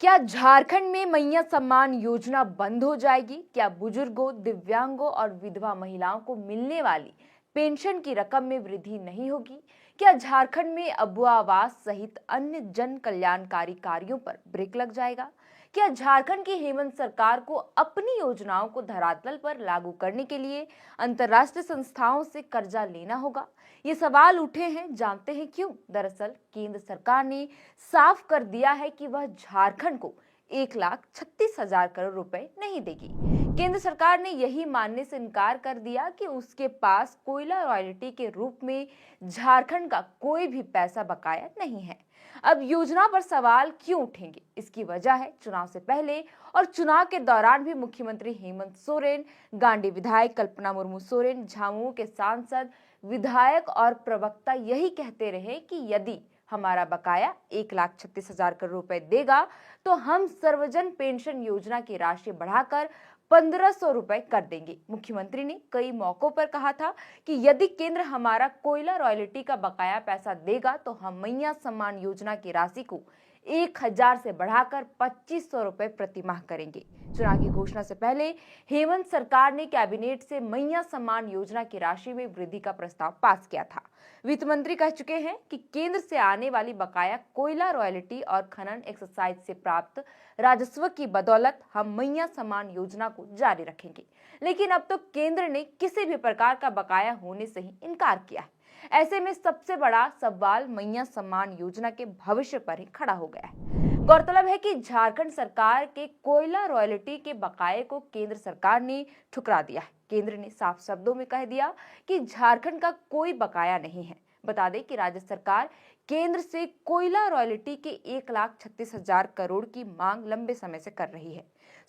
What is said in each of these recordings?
क्या झारखंड में मैया सम्मान योजना बंद हो जाएगी? क्या बुजुर्गों, दिव्यांगों और विधवा महिलाओं को मिलने वाली पेंशन की रकम में वृद्धि नहीं होगी? क्या झारखंड में अबुआ आवास सहित अन्य जन कल्याणकारी कार्यों पर ब्रेक लग जाएगा? क्या झारखंड की हेमंत सरकार को अपनी योजनाओं को धरातल पर लागू करने के लिए अंतर्राष्ट्रीय संस्थाओं से कर्जा लेना होगा? ये सवाल उठे हैं, जानते हैं क्यों? दरअसल केंद्र सरकार ने साफ कर दिया है कि वह झारखंड को 1,36,000 करोड़ रुपए नहीं देगी। केंद्र सरकार ने यही मानने से इनकार कर दिया कि उसके पास कोयला रॉयल्टी के रूप में झारखंड का कोई भी पैसा बकाया नहीं है। अब योजना पर सवाल क्यों उठेंगे? इसकी वजह है चुनाव से पहले और चुनाव के दौरान भी मुख्यमंत्री हेमंत सोरेन, गांडी विधायक कल्पना मुर्मू सोरेन, झामुमो के सांसद, विधायक और प्रवक्ता यही कहते रहे कि यदि हमारा बकाया 1,36,000 करोड़ रुपए देगा तो हम सर्वजन पेंशन योजना की राशि बढ़ाकर 1,500 रुपए कर देंगे। मुख्यमंत्री ने कई मौकों पर कहा था कि यदि केंद्र हमारा कोयला रॉयल्टी का बकाया पैसा देगा तो हम मैया सम्मान योजना की राशि को 1,000 से बढ़ाकर 2,500 रुपए प्रति माह करेंगे। चुनाव की घोषणा से पहले हेमंत सरकार ने कैबिनेट से मैया सम्मान योजना की राशि में वृद्धि का प्रस्ताव पास किया था। वित्त मंत्री कह चुके हैं कि केंद्र से आने वाली बकाया कोयला रॉयल्टी और खनन एक्सरसाइज से प्राप्त राजस्व की बदौलत हम मैया सम्मान योजना को जारी रखेंगे। लेकिन अब तो केंद्र ने किसी भी प्रकार का बकाया होने से ही इनकार किया है। ऐसे में सबसे बड़ा सवाल मैया सम्मान योजना के भविष्य पर ही खड़ा हो गया है। गौरतलब है कि झारखंड सरकार के कोयला रॉयल्टी के बकाये को केंद्र सरकार ने ठुकरा दिया है। केंद्र ने साफ शब्दों में कह दिया कि झारखंड का कोई बकाया नहीं है। बता दें कि राज्य सरकार केंद्र से कोयला रॉयल्टी के 1,36,000 करोड़ की मांग लंबे समय से कर रही है।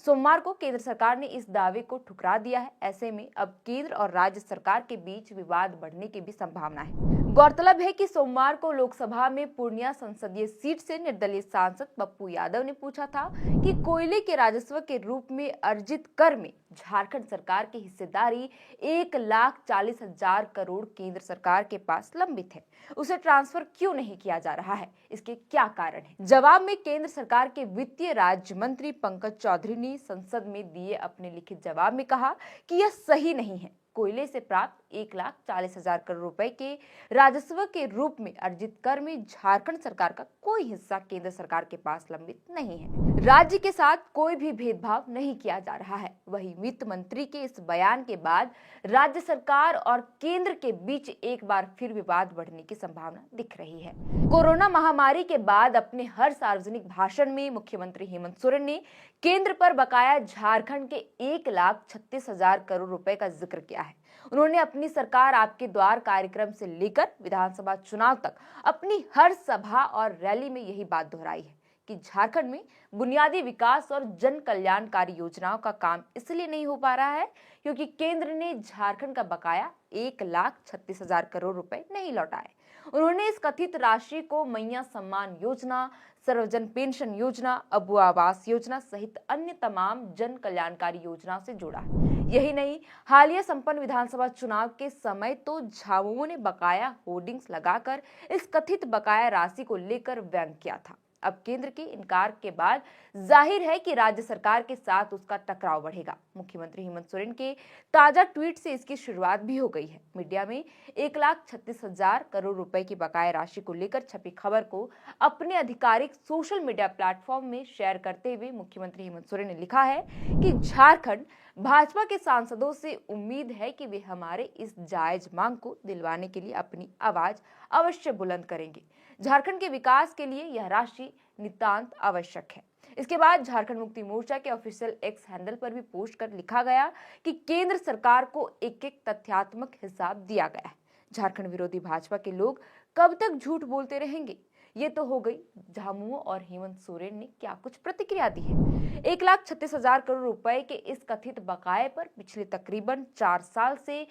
सोमवार को केंद्र सरकार ने इस दावे को ठुकरा दिया है। ऐसे में अब केंद्र और राज्य सरकार के बीच विवाद बढ़ने की भी संभावना है। गौरतलब है कि सोमवार को लोकसभा में पूर्णिया संसदीय सीट से निर्दलीय सांसद पप्पू यादव ने पूछा था कि कोयले के राजस्व के रूप में अर्जित कर में झारखंड सरकार की हिस्सेदारी 1,40,000 करोड़ केंद्र सरकार के पास लंबित है, उसे ट्रांसफर क्यों नहीं किया जा रहा है? इसके क्या कारण है? जवाब में केंद्र सरकार के वित्तीय राज्य मंत्री पंकज चौधरी ने संसद में दिए अपने लिखित जवाब में कहा कि यह सही नहीं है। कोयले से प्राप्त 1,40,000 करोड़ रुपए के राजस्व के रूप में अर्जित कर में झारखंड सरकार का कोई हिस्सा केंद्र सरकार के पास लंबित नहीं है। राज्य के साथ कोई भी भेदभाव नहीं किया जा रहा है। वहीं वित्त मंत्री के इस बयान के बाद राज्य सरकार और केंद्र के बीच एक बार फिर विवाद बढ़ने की संभावना दिख रही है। कोरोना महामारी के बाद अपने हर सार्वजनिक भाषण में मुख्यमंत्री हेमंत सोरेन ने केंद्र पर बकाया झारखंड के 1,36,000 करोड़ रुपए का जिक्र किया है। उन्होंने अपनी सरकार आपके द्वार कार्यक्रम से लेकर विधानसभा चुनाव तक अपनी हर सभा और रैली में यही बात दोहराई है कि झारखंड में बुनियादी विकास और जन कल्याणकारी योजनाओं का काम इसलिए नहीं हो पा रहा है क्योंकि केंद्र ने झारखंड का बकाया 1,36,000 करोड़ रुपए नहीं लौटाए। उन्होंने इस कथित राशि को मैया सम्मान योजना, सर्वजन पेंशन योजना, अबुआ आवास योजना सहित अन्य तमाम जन कल्याणकारी योजनाओं से जोड़ा। यही नहीं, हालिया संपन्न विधानसभा चुनाव के समय तो झामुमो ने बकाया होर्डिंग्स लगाकर इस कथित बकाया राशि को लेकर व्यंग किया था। अब केंद्र के इनकार के बाद जाहिर है कि राज्य सरकार के साथ उसका टकराव बढ़ेगा। मुख्यमंत्री हेमंत सोरेन के ताजा ट्वीट से इसकी शुरुआत भी हो गई है। मीडिया में 1,36,000 करोड़ रुपए की बकाया राशि को लेकर छपी खबर को अपने आधिकारिक सोशल मीडिया प्लेटफॉर्म में शेयर करते हुए मुख्यमंत्री हेमंत सोरेन ने लिखा है कि झारखंड भाजपा के सांसदों से उम्मीद है कि वे हमारे इस जायज मांग को दिलवाने के लिए अपनी आवाज अवश्य बुलंद करेंगे। झारखंड के विकास के लिए यह राशि नितांत आवश्यक है। इसके बाद झारखंड मुक्ति मोर्चा के ऑफिशियल एक्स हैंडल पर भी पोस्ट कर लिखा गया कि केंद्र सरकार को एक तथ्यात्मक हिसाब दिया गया है। झारखंड विरोधी भाजपा के लोग कब तक झूठ बोलते रहेंगे? ये तो हो गई झामुमो और हेमंत सोरेन ने क्या कुछ प्रतिक्रिया दी है। 1,36,000 करोड़ रुपए के इस कथित बकाये पर पिछले तकरीबन 4 साल से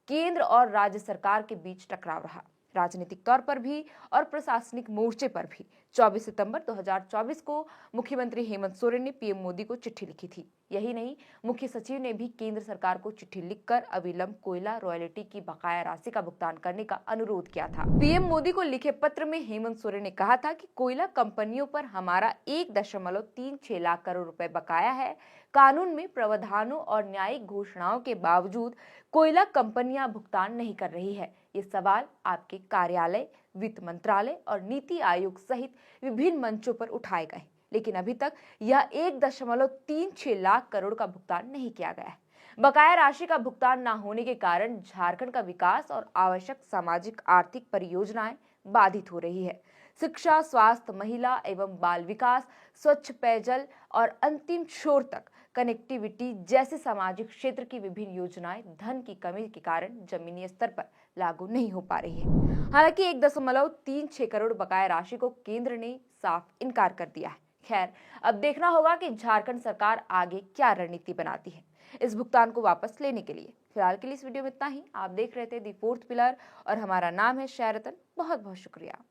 केंद्र और राज्य सरकार के बीच टकराव रहा। राजनीतिक तौर पर भी और प्रशासनिक मोर्चे पर भी। 24 सितंबर 2024 को मुख्यमंत्री हेमंत सोरेन ने पीएम मोदी को चिट्ठी लिखी थी। यही नहीं, मुख्य सचिव ने भी केंद्र सरकार को चिट्ठी लिखकर अविलंब कोयला रॉयल्टी की बकाया राशि का भुगतान करने का अनुरोध किया था। पीएम मोदी को लिखे पत्र में हेमंत सोरेन ने कहा था कि कोयला कंपनियों पर हमारा 1.36 लाख करोड़ रुपए बकाया है। कानून में प्रावधानों और न्यायिक घोषणाओं के बावजूद कोयला कंपनियां भुगतान नहीं कर रही है। ये सवाल आपके कार्यालय, वित्त मंत्रालय और नीति आयोग सहित विभिन्न मंचों पर उठाए गए, लेकिन अभी तक यह 1.36 लाख करोड़ का भुगतान नहीं किया गया है। बकाया राशि का भुगतान न होने के कारण झारखंड का विकास और आवश्यक सामाजिक आर्थिक परियोजनाएं बाधित हो रही है। शिक्षा, स्वास्थ्य, महिला एवं बाल विकास, स्वच्छ पेयजल और अंतिम छोर तक कनेक्टिविटी जैसे सामाजिक क्षेत्र की विभिन्न योजनाएं धन की कमी के कारण जमीनी स्तर पर लागू नहीं हो पा रही है। हालांकि 1.36 करोड़ बकाया राशि को केंद्र ने साफ इनकार कर दिया है। खैर, अब देखना होगा कि झारखंड सरकार आगे क्या रणनीति बनाती है इस भुगतान को वापस लेने के लिए। फिलहाल के लिए इस वीडियो में इतना ही। आप देख रहे थे दी फोर्थ पिलर और हमारा नाम है शहरतन। बहुत बहुत शुक्रिया।